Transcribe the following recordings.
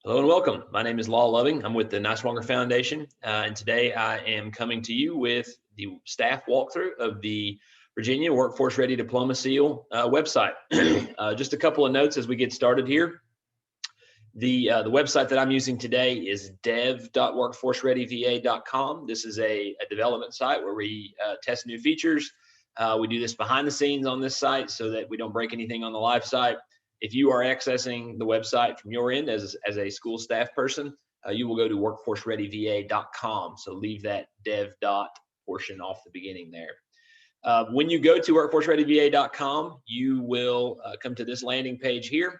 Hello and welcome. My name is Law Loving. I'm with the Niswonger Foundation, and today I am coming to you with the staff walkthrough of the Virginia Workforce Ready Diploma Seal website. Just a couple of notes as we get started here. The website that I'm using today is dev.workforcereadyva.com. This is a development site where we test new features. We do this behind the scenes on this site so that we don't break anything on the live site. If you are accessing the website from your end as a school staff person, you will go to workforcereadyva.com. So leave that dev dot portion off the beginning there. When you go to workforcereadyva.com, you will come to this landing page here.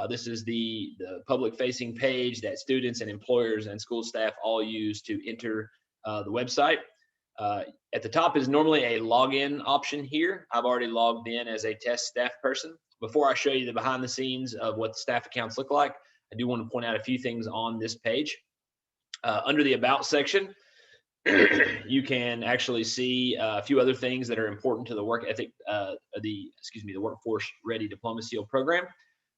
This is the public-facing page that students and employers and school staff all use to enter the website. At the top is normally a login option here. I've already logged in as a test staff person. Before I show you the behind the scenes of what the staff accounts look like, I do want to point out a few things on this page. Under the About section, you can actually see a few other things that are important to the work ethic, the Workforce Ready Diploma Seal program.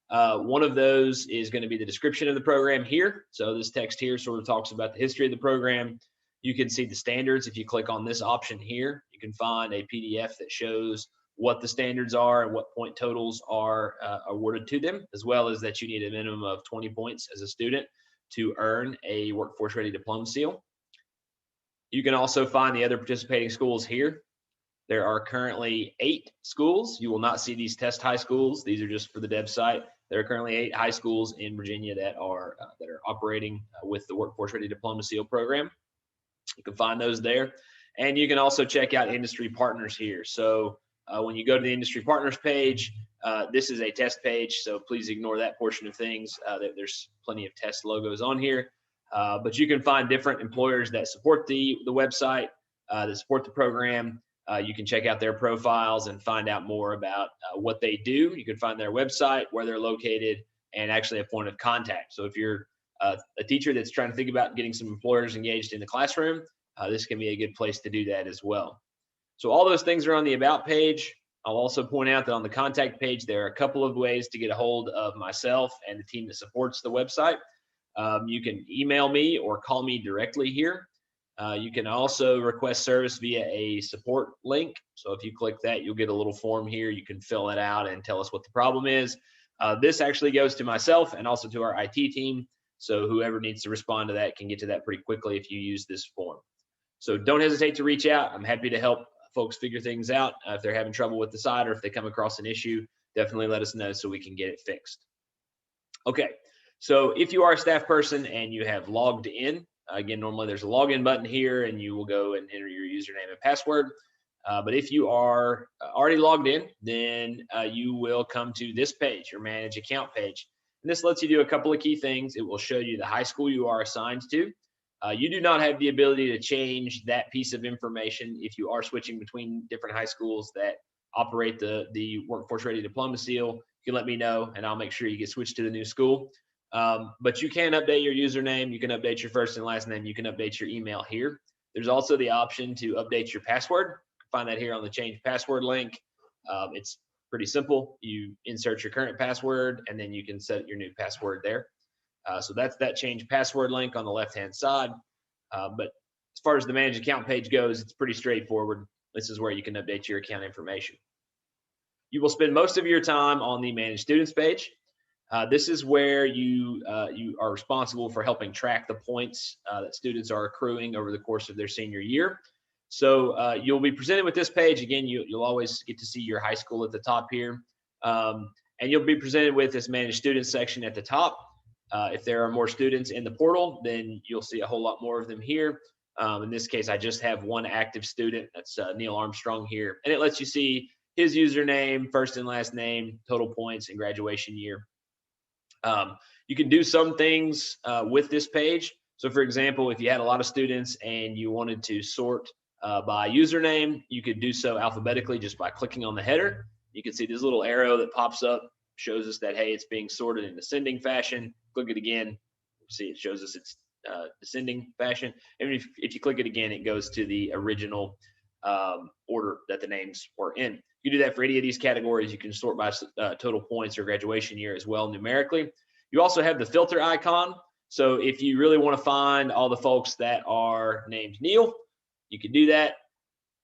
One of those is going to be the description of the program here. So this text here sort of talks about the history of the program. You can see the standards. If you click on this option here, you can find a PDF that shows what the standards are and what point totals are awarded to them, as well as that you need a minimum of 20 points as a student to earn a Workforce Ready Diploma Seal. You can also find the other participating schools here. There are currently 8 schools. You will not see these test high schools. These are just for the Dev site. There are currently 8 high schools in Virginia that are operating with the Workforce Ready Diploma Seal program. You can find those there. And you can also check out industry partners here. So when you go to the industry partners page, this is a test page, so please ignore that portion of things. There's plenty of test logos on here. But you can find different employers that support the website, that support the program. You can check out their profiles and find out more about what they do. You can find their website, where they're located, and actually a point of contact. So if you're a teacher that's trying to think about getting some employers engaged in the classroom, this can be a good place to do that as well. So all those things are on the About page. I'll also point out that on the contact page, there are a couple of ways to get a hold of myself and the team that supports the website. You can email me or call me directly here. You can also request service via a support link. So if you click that, you'll get a little form here. You can fill it out and tell us what the problem is. This actually goes to myself and also to our IT team. So whoever needs to respond to that can get to that pretty quickly if you use this form. So don't hesitate to reach out. I'm happy to help folks figure things out. If they're having trouble with the site or if they come across an issue, definitely let us know so we can get it fixed. Okay, so if you are a staff person and you have logged in, again, normally there's a login button here and you will go and enter your username and password. But if you are already logged in, then you will come to this page, your Manage Account page. And this lets you do a couple of key things. It will show you the high school you are assigned to. You do not have the ability to change that piece of information if you are switching between different high schools that operate the Workforce Ready Diploma Seal. You can let me know and I'll make sure you get switched to the new school. But you can update your username, you can update your first and last name, you can update your email here. There's also the option to update your password. Find that here on the Change Password link. It's pretty simple. You insert your current password and then you can set your new password there. So that's that Change Password link on the left-hand side. But as far as the Manage Account page goes, it's pretty straightforward. This is where you can update your account information. You will spend most of your time on the Manage Students page. This is where you are responsible for helping track the points that students are accruing over the course of their senior year. So you'll be presented with this page. Again, you'll always get to see your high school at the top here. And you'll be presented with this Manage Students section at the top. If there are more students in the portal, then you'll see a whole lot more of them here. In this case, I just have one active student. That's Neil Armstrong here. And it lets you see his username, first and last name, total points, and graduation year. You can do some things with this page. So for example, if you had a lot of students and you wanted to sort by username, you could do so alphabetically just by clicking on the header. You can see this little arrow that pops up, shows us that, hey, it's being sorted in ascending fashion. Click it again, see it shows us it's descending fashion. And if you click it again, it goes to the original order that the names were in. You do that for any of these categories. You can sort by total points or graduation year as well numerically. You also have the filter icon. So if you really want to find all the folks that are named Neil, you can do that,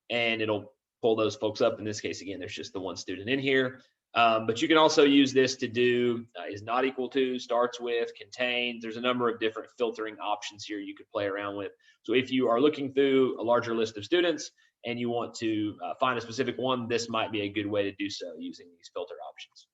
and it'll pull those folks up. In this case, again, there's just the one student in here. But you can also use this to do is not equal to, starts with, contains. There's a number of different filtering options here you could play around with. So if you are looking through a larger list of students and you want to find a specific one, this might be a good way to do so using these filter options.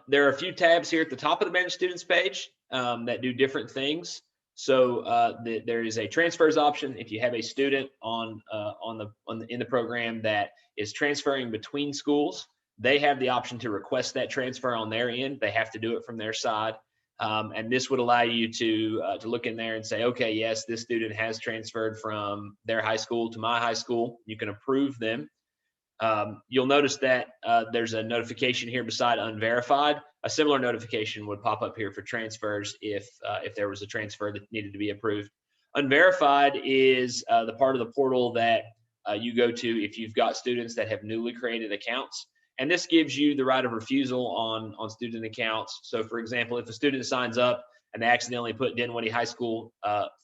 There are a few tabs here at the top of the Manage Students page that do different things. So there is a transfers option. If you have a student in the program that is transferring between schools, they have the option to request that transfer on their end. They have to do it from their side. And this would allow you to look in there and say, okay, yes, this student has transferred from their high school to my high school. You can approve them. You'll notice that there's a notification here beside unverified. A similar notification would pop up here for transfers if there was a transfer that needed to be approved. Unverified is the part of the portal that you go to if you've got students that have newly created accounts. And this gives you the right of refusal on student accounts. So for example, if a student signs up and they accidentally put Dinwiddie High School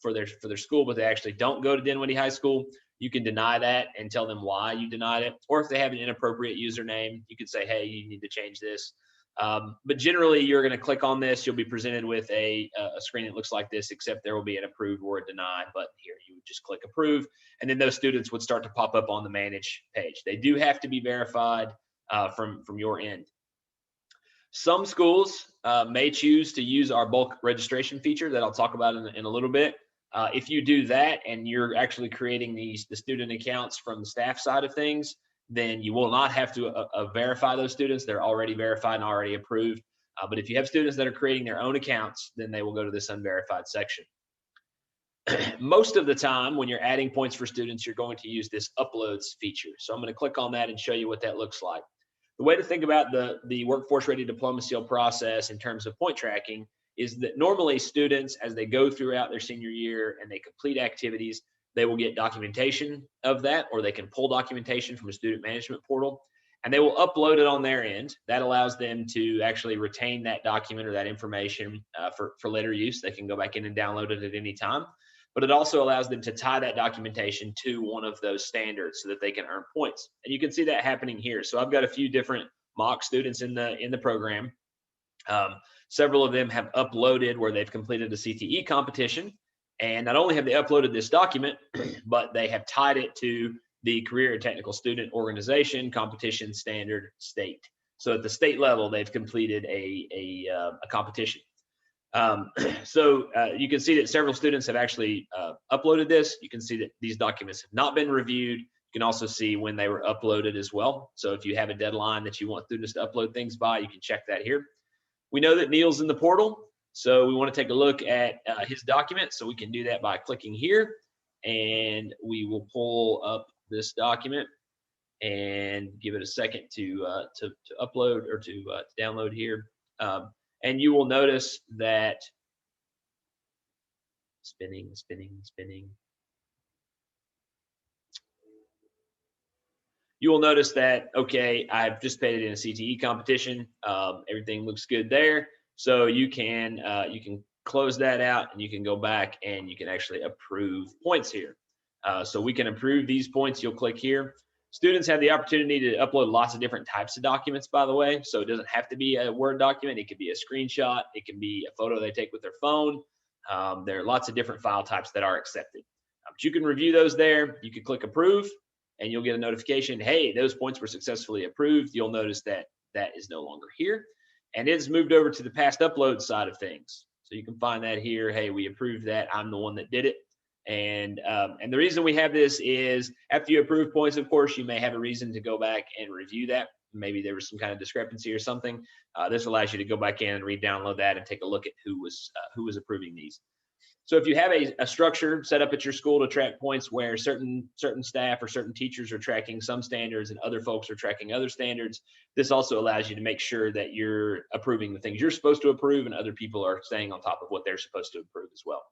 for their school, but they actually don't go to Dinwiddie High School, you can deny that and tell them why you denied it. Or if they have an inappropriate username, you could say, hey, you need to change this. But generally, you're going to click on this. You'll be presented with a screen that looks like this, except there will be an approve or a deny button here. You would just click approve, and then those students would start to pop up on the manage page. They do have to be verified from your end. Some schools may choose to use our bulk registration feature that I'll talk about in a little bit. If you do that and you're actually creating the student accounts from the staff side of things, then you will not have to verify those students. They're already verified and already approved. But if you have students that are creating their own accounts, then they will go to this unverified section. Most of the time when you're adding points for students, you're going to use this uploads feature. So I'm going to click on that and show you what that looks like. The way to think about the Workforce Ready Diploma Seal process in terms of point tracking is that normally students, as they go throughout their senior year and they complete activities, they will get documentation of that, or they can pull documentation from a student management portal, and they will upload it on their end. That allows them to actually retain that document or that information for later use. They can go back in and download it at any time, but it also allows them to tie that documentation to one of those standards so that they can earn points. And you can see that happening here. So I've got a few different mock students in the program. Several of them have uploaded where they've completed a CTE competition. And not only have they uploaded this document, but they have tied it to the Career and Technical Student Organization Competition Standard State. So at the state level, they've completed a competition. So you can see that several students have actually uploaded this. You can see that these documents have not been reviewed. You can also see when they were uploaded as well. So if you have a deadline that you want students to upload things by, you can check that here. We know that Neil's in the portal, so we want to take a look at his document. So we can do that by clicking here, and we will pull up this document and give it a second to upload or to download here. And you will notice that spinning. You will notice that, okay, I've participated in a CTE competition. Everything looks good there. So you can close that out, and you can go back and you can actually approve points here. So we can approve these points. You'll click here. Students have the opportunity to upload lots of different types of documents, by the way. So it doesn't have to be a Word document. It could be a screenshot. It can be a photo they take with their phone. There are lots of different file types that are accepted. But you can review those there. You can click approve, and you'll get a notification, hey, those points were successfully approved. You'll notice that that is no longer here, and it's moved over to the past upload side of things. So you can find that here. Hey, we approved that. I'm the one that did it. And the reason we have this is after you approve points, of course, you may have a reason to go back and review that. Maybe there was some kind of discrepancy or something. This allows you to go back in and re-download that and take a look at who was approving these. So if you have a structure set up at your school to track points where certain staff or certain teachers are tracking some standards and other folks are tracking other standards, this also allows you to make sure that you're approving the things you're supposed to approve and other people are staying on top of what they're supposed to approve as well.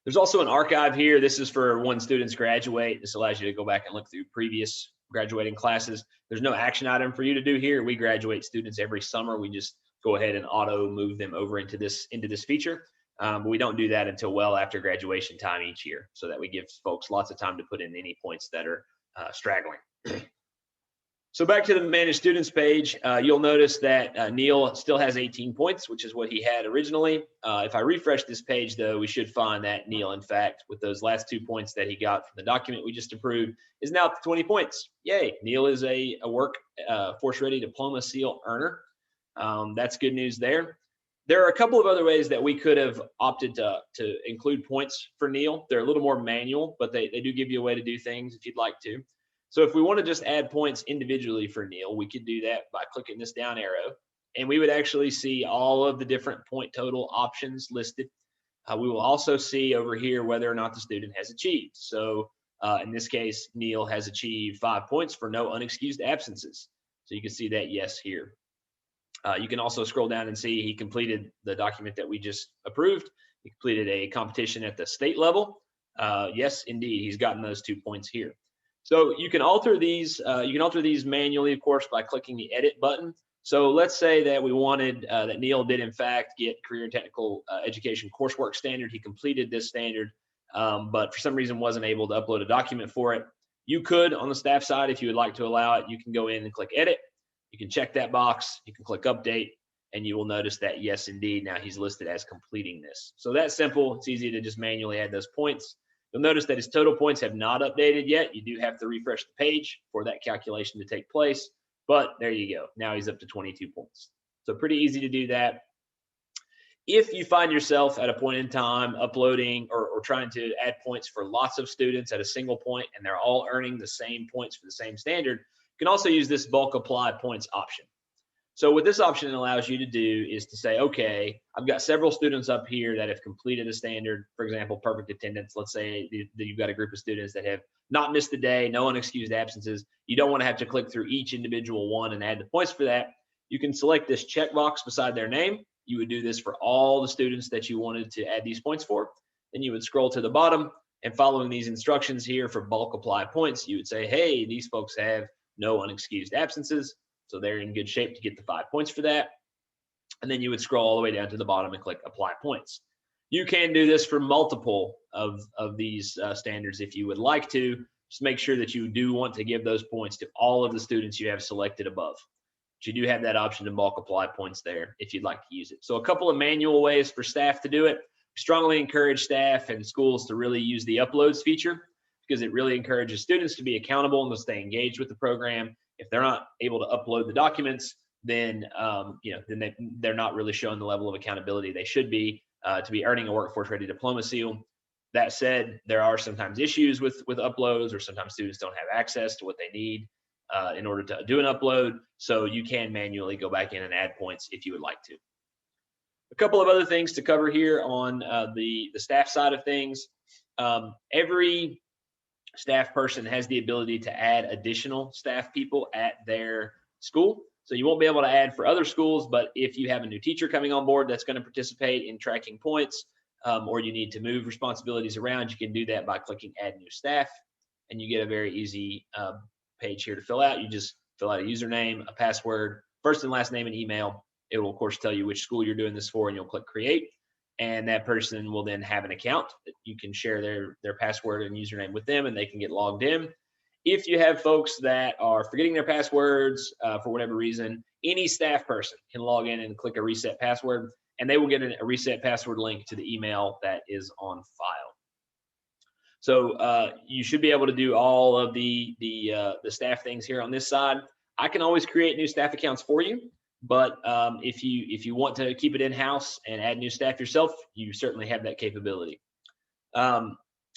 There's also an archive here. This is for when students graduate. This allows you to go back and look through previous graduating classes. There's no action item for you to do here. We graduate students every summer. We just go ahead and auto move them over into this feature. But we don't do that until well after graduation time each year, so that we give folks lots of time to put in any points that are straggling. So back to the managed students page, you'll notice that Neil still has 18 points, which is what he had originally. If I refresh this page, though, we should find that Neil, in fact, with those last 2 points that he got from the document we just approved, is now up to 20 points. Yay! Neil is a Workforce Ready Diploma Seal earner. That's good news there. There are a couple of other ways that we could have opted to include points for Neil. They're a little more manual, but they do give you a way to do things if you'd like to. So if we want to just add points individually for Neil, we could do that by clicking this down arrow, and we would actually see all of the different point total options listed. We will also see over here whether or not the student has achieved. So in this case, Neil has achieved 5 points for no unexcused absences. So you can see that yes here. You can also scroll down and see he completed the document that we just approved. He completed a competition at the state level. Yes, indeed, he's gotten those 2 points here. So you can alter these. You can alter these manually, of course, by clicking the edit button. So let's say that we wanted that Neil did in fact get career and technical education coursework standard. He completed this standard, but for some reason wasn't able to upload a document for it. You could, on the staff side, if you would like to allow it, you can go in and click edit. You can check that box. You can click update, and you will notice that yes, indeed, now he's listed as completing this. So that's simple. It's easy to just manually add those points. You'll notice that his total points have not updated yet. You do have to refresh the page for that calculation to take place, but there you go. Now he's up to 22 points. So pretty easy to do that. If you find yourself at a point in time uploading or trying to add points for lots of students at a single point and they're all earning the same points for the same standard, you can also use this bulk apply points option. So what this option allows you to do is to say, okay, I've got several students up here that have completed a standard, for example, perfect attendance. Let's say that you've got a group of students that have not missed a day, no unexcused absences. You don't want to have to click through each individual one and add the points for that. You can select this checkbox beside their name. You would do this for all the students that you wanted to add these points for. Then you would scroll to the bottom, and following these instructions here for bulk apply points, you would say, hey, these folks have no unexcused absences. So they're in good shape to get the 5 points for that. And then you would scroll all the way down to the bottom and click apply points. You can do this for multiple of these standards if you would like to. Just make sure that you do want to give those points to all of the students you have selected above. But you do have that option to bulk apply points there if you'd like to use it. So a couple of manual ways for staff to do it. We strongly encourage staff and schools to really use the uploads feature because it really encourages students to be accountable and to stay engaged with the program. If they're not able to upload the documents, then they're not really showing the level of accountability they should be to be earning a Workforce Ready Diploma seal. That said, there are sometimes issues with uploads, or sometimes students don't have access to what they need in order to do an upload. So you can manually go back in and add points if you would like to. A couple of other things to cover here on the staff side of things. Every staff person has the ability to add additional staff people at their school. So you won't be able to add for other schools, but if you have a new teacher coming on board that's going to participate in tracking points, or you need to move responsibilities around, you can do that by clicking add new staff, and you get a very easy page here to fill out. You just fill out a username, a password, first and last name, and email. It will of course tell you which school you're doing this for, and you'll click create. And that person will then have an account that you can share their password and username with them, and they can get logged in. If you have folks that are forgetting their passwords for whatever reason, any staff person can log in and click a reset password, and they will get a reset password link to the email that is on file. So you should be able to do all of the staff things here on this side. I can always create new staff accounts for you. But if you want to keep it in-house and add new staff yourself, you certainly have that capability.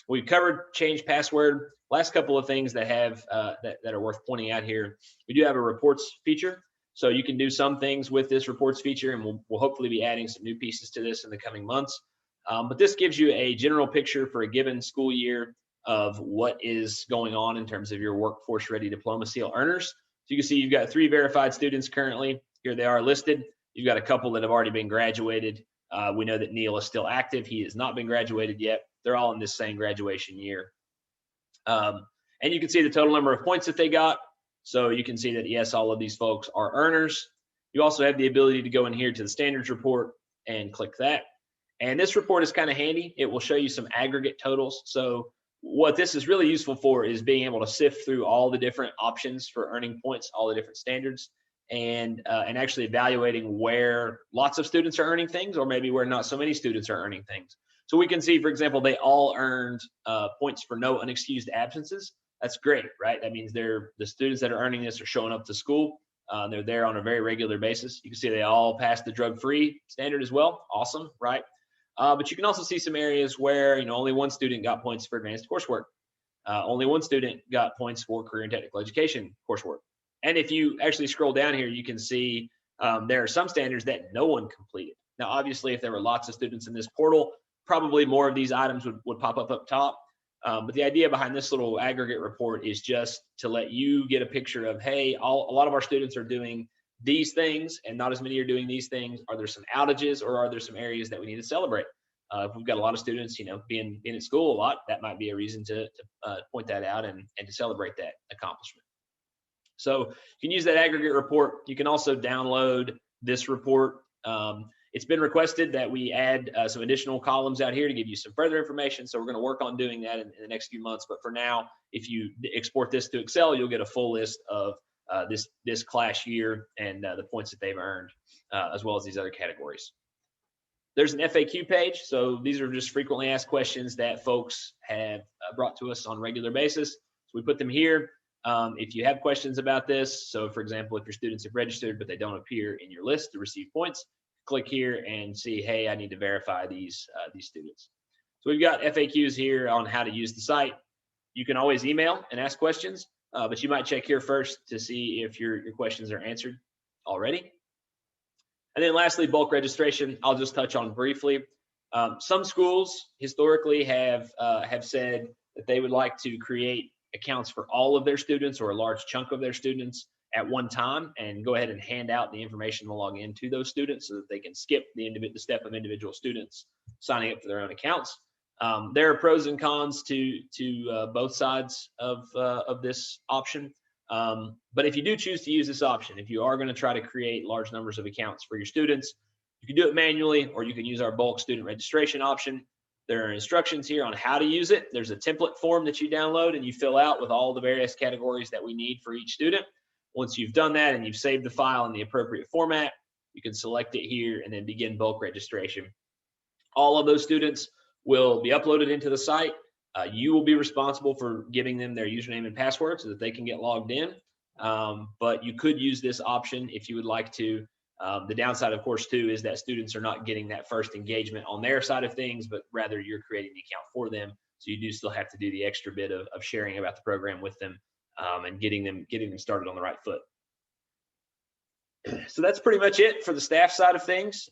We've covered change password. Last couple of things that have that are worth pointing out here. We do have a reports feature, so you can do some things with this reports feature, and we'll hopefully be adding some new pieces to this in the coming months. But this gives you a general picture for a given school year of what is going on in terms of your Workforce Ready Diploma Seal earners. So you can see you've got 3 verified students currently. Here they are listed. You've got a couple that have already been graduated. We know that Neil is still active. He has not been graduated yet. They're all in this same graduation year. And you can see the total number of points that they got. So you can see that, yes, all of these folks are earners. You also have the ability to go in here to the standards report and click that. And this report is kind of handy. It will show you some aggregate totals. So what this is really useful for is being able to sift through all the different options for earning points, all the different standards, and actually evaluating where lots of students are earning things, or maybe where not so many students are earning things. So we can see, for example, they all earned points for no unexcused absences. That's great, right? That means the students that are earning this are showing up to school. They're there on a very regular basis. You can see they all passed the drug-free standard as well. Awesome, right? But you can also see some areas where only one student got points for advanced coursework. Only one student got points for career and technical education coursework. And if you actually scroll down here, you can see there are some standards that no one completed. Now, obviously, if there were lots of students in this portal, probably more of these items would pop up top. But the idea behind this little aggregate report is just to let you get a picture of, hey, a lot of our students are doing these things and not as many are doing these things. Are there some outages, or are there some areas that we need to celebrate? If we've got a lot of students, being at school a lot, that might be a reason to point that out and to celebrate that accomplishment. So you can use that aggregate report. You can also download this report. It's been requested that we add some additional columns out here to give you some further information. So we're going to work on doing that in the next few months. But for now, if you export this to Excel, you'll get a full list of this class year and the points that they've earned, as well as these other categories. There's an FAQ page. So these are just frequently asked questions that folks have brought to us on a regular basis. So we put them here. If you have questions about this, so for example, if your students have registered but they don't appear in your list to receive points, click here and see, hey, I need to verify these students. So we've got FAQs here on how to use the site. You can always email and ask questions, but you might check here first to see if your questions are answered already. And then lastly, bulk registration, I'll just touch on briefly. Some schools historically have said that they would like to create accounts for all of their students or a large chunk of their students at one time and go ahead and hand out the information to log in to those students so that they can skip the step of individual students signing up for their own accounts. There are pros and cons to both sides of this option. But if you do choose to use this option, if you are going to try to create large numbers of accounts for your students, you can do it manually, or you can use our bulk student registration option. There are instructions here on how to use it. There's a template form that you download and you fill out with all the various categories that we need for each student. Once you've done that and you've saved the file in the appropriate format, you can select it here and then begin bulk registration. All of those students will be uploaded into the site. You will be responsible for giving them their username and password so that they can get logged in. But you could use this option if you would like to. The downside, of course, too, is that students are not getting that first engagement on their side of things, but rather you're creating the account for them. So you do still have to do the extra bit of sharing about the program with them and getting them started on the right foot. So that's pretty much it for the staff side of things.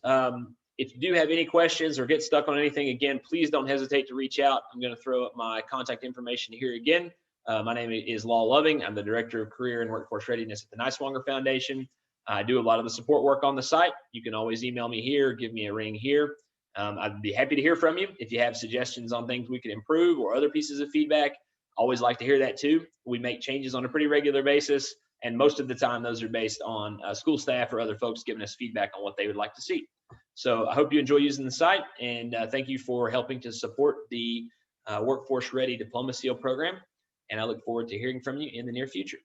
If you do have any questions or get stuck on anything, again, please don't hesitate to reach out. I'm going to throw up my contact information here again. My name is Law Loving. I'm the Director of Career and Workforce Readiness at the Niswonger Foundation. I do a lot of the support work on the site. You can always email me here, give me a ring here. I'd be happy to hear from you. If you have suggestions on things we can improve or other pieces of feedback, always like to hear that too. We make changes on a pretty regular basis, and most of the time those are based on school staff or other folks giving us feedback on what they would like to see. So I hope you enjoy using the site, and thank you for helping to support the Workforce Ready Diploma Seal program. And I look forward to hearing from you in the near future.